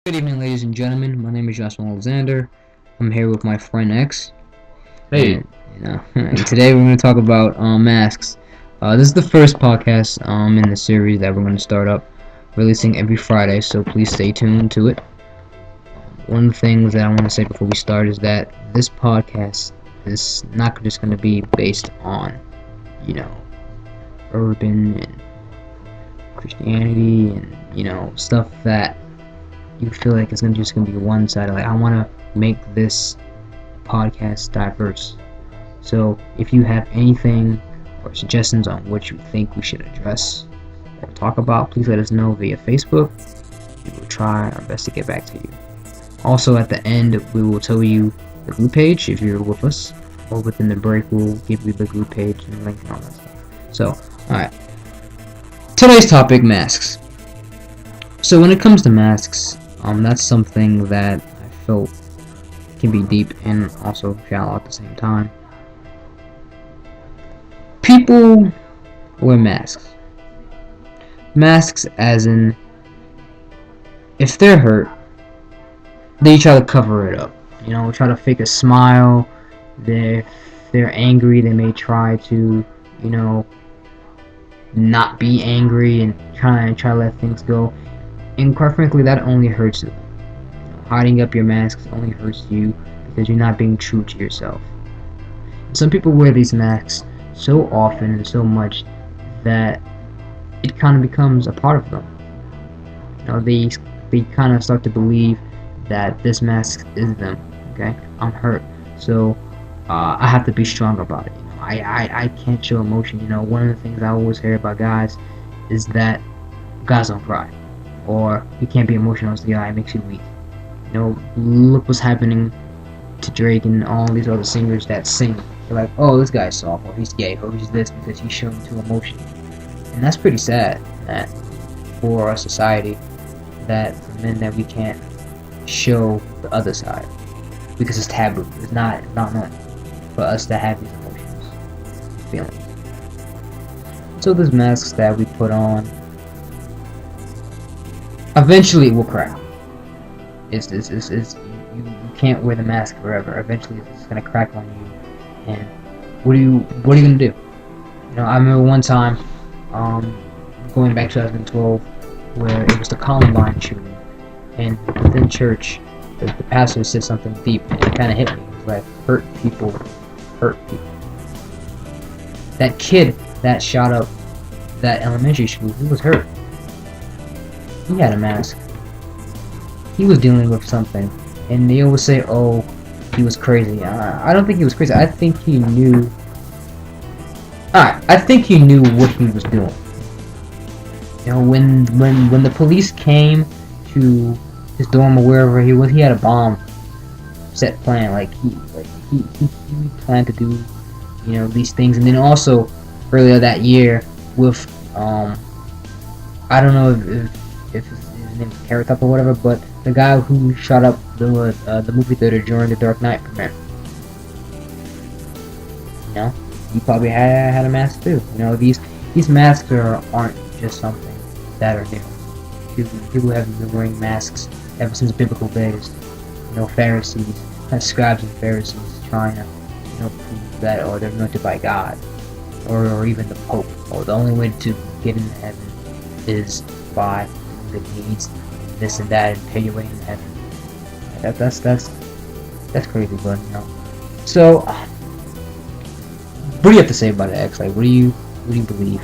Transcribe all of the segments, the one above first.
Good evening, ladies and gentlemen. My name is Joshua Alexander. I'm here with my friend X. Hey, And today we're going to talk about masks. This is the first podcast in the series that we're going to start up releasing every Friday, so please stay tuned to it. One of the things that I want to say before we start is that this podcast is not just going to be based on, urban and Christianity and, stuff that you feel like it's just gonna be one sided. Like, I want to make this podcast diverse. So if you have anything or suggestions on what you think we should address or talk about, please let us know via Facebook. We will try our best to get back to you. Also, at the end, we will tell you the group page if you're with us, or within the break, we'll give you the group page and link and all that stuff. So, alright. Today's topic: masks. So when it comes to masks, that's something that I felt can be deep and also shallow at the same time. People wear masks. Masks as in, if they're hurt, they try to cover it up. Try to fake a smile. If they're angry, they may try to, not be angry and try to let things go. And quite frankly, that only hurts you. Hiding up your masks only hurts you because you're not being true to yourself. And some people wear these masks so often and so much that it kind of becomes a part of them. They kind of start to believe that this mask is them. Okay, I'm hurt, so I have to be strong about it. I can't show emotion. One of the things I always hear about guys is that guys don't cry, or you can't be emotional as the guy, it makes you weak. Look what's happening to Drake and all these other singers that sing. They're like, oh, this guy's soft, or he's gay, or he's this because he's showing too emotion. And that's pretty sad that for our society, that for men that we can't show the other side because it's taboo. It's not normal for us to have these emotions, feelings. So these masks that we put on, eventually it will crack. You can't wear the mask forever. Eventually it's gonna crack on you. And what are you gonna do? I remember one time, going back to 2012, where it was the Columbine shooting, and within church, the pastor said something deep, and it kind of hit me. It was like, hurt people hurt people. That kid that shot up that elementary school, he was hurt. He had a mask. He was dealing with something, and they always say, "Oh, he was crazy." I don't think he was crazy. I think he knew. I think he knew what he was doing. When the police came to his dorm or wherever he was, he had a bomb set plan. He planned to do, these things. And then also earlier that year with I don't know if his name is Carrot Top or whatever, but the guy who shot up the movie theater during the Dark Knight premiere. He probably had a mask too. These masks aren't just something that are new. People have been wearing masks ever since biblical days. Pharisees, scribes and Pharisees trying to, prove that, or they're anointed by God, or even the Pope. Or the only way to get into heaven is by good deeds, this and that, and pay your way in heaven. That's crazy, but So, what do you have to say about it, X? Like, what do you believe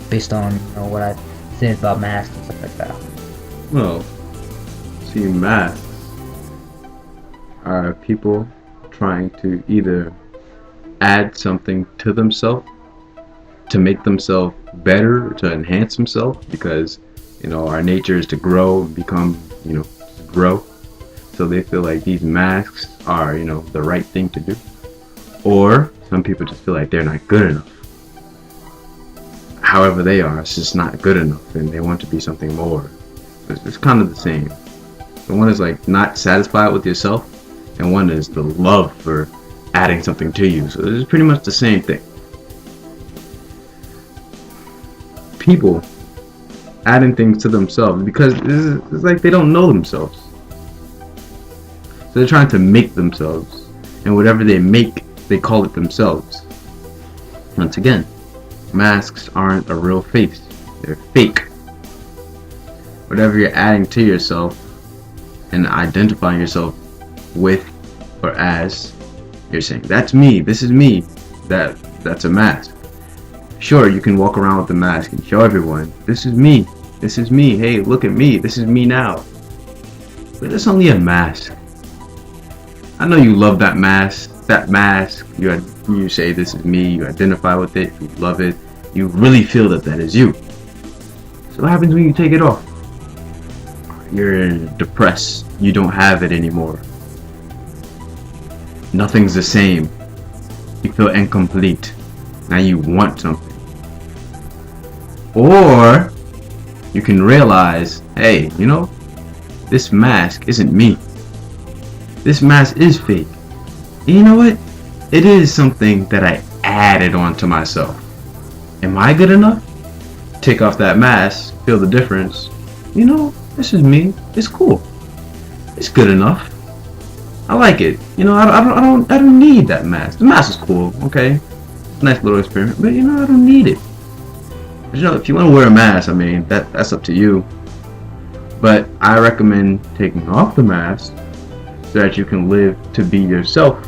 based on what I said about masks and stuff like that? well, see, masks are people trying to either add something to themselves, to make themselves better, to enhance themselves, because our nature is to grow and become, grow. So they feel like these masks are, the right thing to do. Or some people just feel like they're not good enough. However they are, it's just not good enough, and they want to be something more. It's kind of the same. The one is like not satisfied with yourself, and one is the love for adding something to you. So it's pretty much the same thing. People adding things to themselves because it's like they don't know themselves. So they're trying to make themselves, and whatever they make, they call it themselves. Once again, masks aren't a real face. They're fake. Whatever you're adding to yourself and identifying yourself with or as, you're saying, that's me, this is me. That's a mask. Sure, you can walk around with the mask and show everyone, this is me, hey, look at me, this is me now. But it's only a mask. I know you love that mask. You say this is me, you identify with it, you love it, you really feel that is you. So what happens when you take it off? You're depressed, you don't have it anymore. Nothing's the same. You feel incomplete. Now you want something. Or you can realize, hey, you know, this mask isn't me. This mask is fake. And you know what? It is something that I added onto myself. Am I good enough? Take off that mask, feel the difference. You know, this is me. It's cool. It's good enough. I like it. You know, I don't need that mask. The mask is cool, okay? Nice little experiment, but you know, I don't need it. But, you know, if you want to wear a mask, I mean, that's up to you. But I recommend taking off the mask so that you can live to be yourself,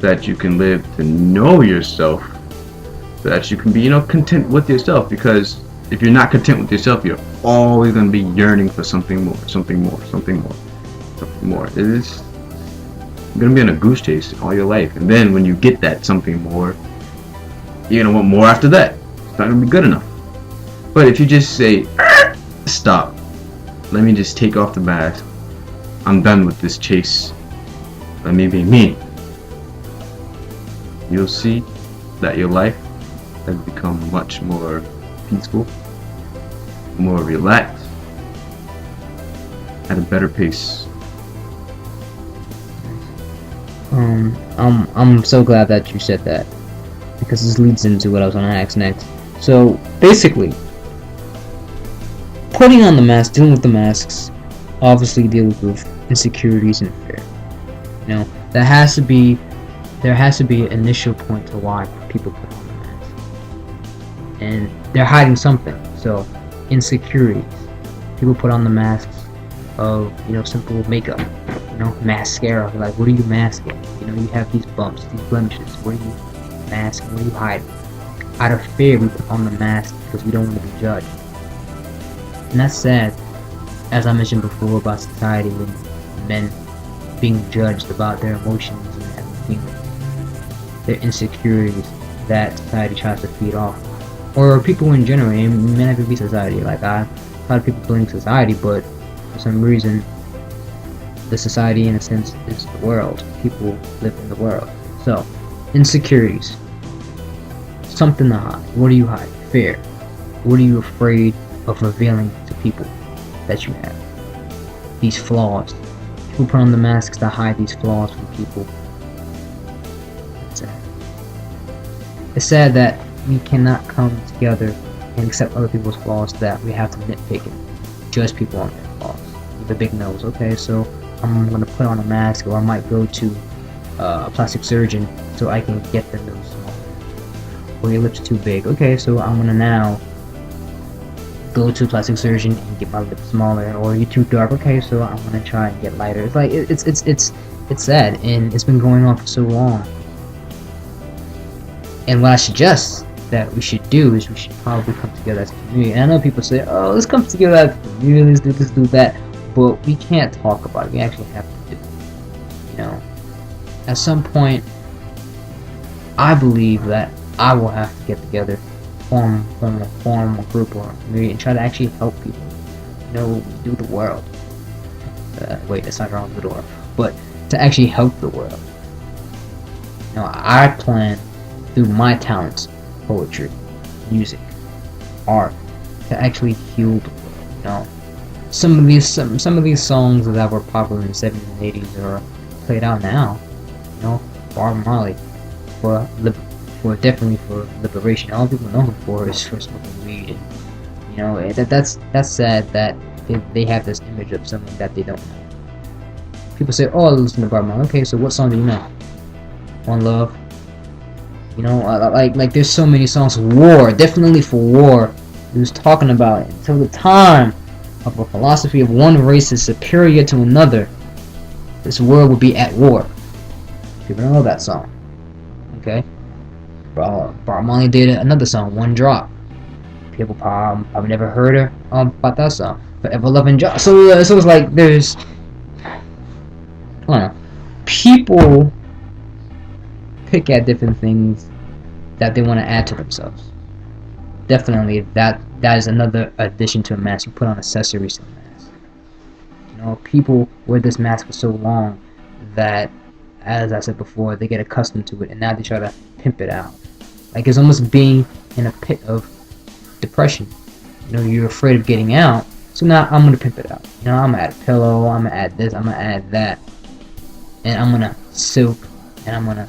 so that you can live to know yourself, so that you can be, you know, content with yourself. Because if you're not content with yourself, you're always going to be yearning for something more, something more, something more, something more. It is going to be on a goose chase all your life. And then when you get that something more, you're going to want more after that. It's not going to be good enough. But if you just say, stop, let me just take off the mask, I'm done with this chase, let me be me, you'll see that your life has become much more peaceful, more relaxed, at a better pace. I'm so glad that you said that, because this leads into what I was going to ask next. So basically, putting on the mask, dealing with the masks, obviously deals with insecurities and fear. You know, there has to be an initial point to why people put on the mask, and they're hiding something. So insecurities, people put on the masks of, you know, simple makeup, you know, mascara. Like, what are you masking? You know, you have these bumps, these blemishes. What are you masking? What are you hiding? Out of fear, we put on the mask because we don't want to be judged. And that's sad, as I mentioned before about society and men being judged about their emotions and having feelings, their insecurities that society tries to feed off, or people in general. It may not even be society. Like, a lot of people blame society, but for some reason, the society, in a sense, is the world. People live in the world. So, insecurities, something to hide. What do you hide? Fear. What are you afraid of revealing to people that you have? These flaws. People put on the masks to hide these flaws from people. It's sad. It's sad that we cannot come together and accept other people's flaws, that we have to nitpick and judge people on their flaws. With a big nose. Okay, so I'm gonna put on a mask, or I might go to a plastic surgeon so I can get the nose smaller. Or your lips too big. Okay, so I'm gonna now go to a plastic surgeon and get my lips smaller. Or you're too dark. Okay, so I'm gonna try and get lighter. It's like it's sad, and it's been going on for so long. And what I suggest that we should do is we should probably come together as a community. And I know people say, oh, let's come together as a community, let's do this, do that. But we can't talk about it. We actually have to do it. You know, at some point, I believe that I will have to get together, form a group or a community, and try to actually help people. You know, do the world. Wait, that's not wrong, do the world. But to actually help the world. You know, I plan through my talents, poetry, music, art, to actually heal the world. You know, some of these songs that were popular in the 70s and 80s are played out now. You know, Bob Marley, definitely for liberation. All people know him for is for smoking weed, and you know, that's sad that they have this image of someone that they don't know. People say, "Oh, I listen to Bob Marley." Okay, so what song do you know? One Love. You know, like there's so many songs. War, definitely for war. He was talking about it until the time of a philosophy of one race is superior to another. This world would be at war. People know that song. Okay. Bob Marley did another song, One Drop. People probably never heard her about that song. Forever Loving Job. So it's like there's, I don't know, people pick at different things that they want to add to themselves. Definitely, that is another addition to a mask. You put on accessories to a mask. You know, people wear this mask for so long that, as I said before, they get accustomed to it, and now they try to pimp it out. Like it's almost being in a pit of depression. You know, you're afraid of getting out, so now I'm gonna pimp it out. You know, I'm gonna add a pillow, I'm gonna add this, I'm gonna add that, and I'm gonna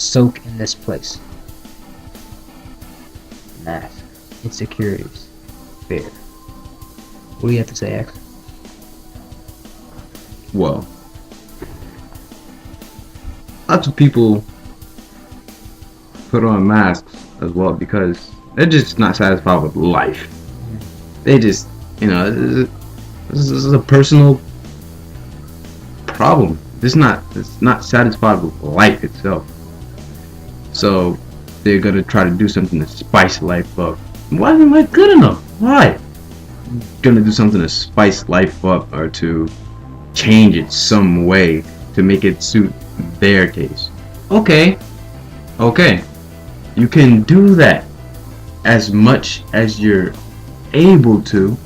soak in this place. Mask, insecurities, fear. What do you have to say, X? Well, lots of people put on masks as well because they're just not satisfied with life. They just, you know, this is a personal problem. It's not satisfied with life itself. So they're gonna try to do something to spice life up. Why isn't life good enough? Why? Gonna do something to spice life up or to change it some way to make it suit their case. Okay. You can do that as much as you're able to,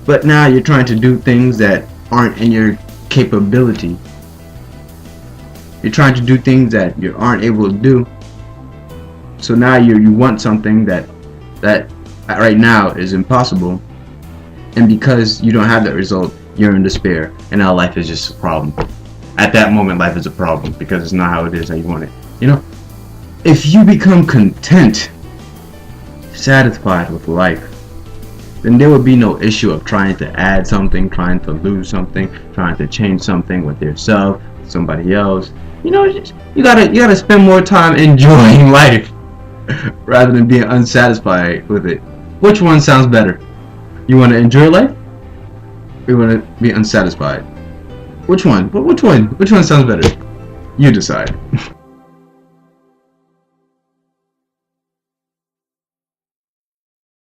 but now you're trying to do things that aren't in your capability. You're trying to do things that you aren't able to do. So now you want something that right now is impossible, and because you don't have that result, you're in despair, and now life is just a problem. At that moment, life is a problem because it's not how it is how you want it. You know, if you become content, satisfied with life, then there would be no issue of trying to add something, trying to lose something, trying to change something with yourself, with somebody else. You know, you gotta spend more time enjoying life rather than being unsatisfied with it. Which one sounds better? You want to enjoy life, or you want to be unsatisfied? Which one? Which one sounds better? You decide.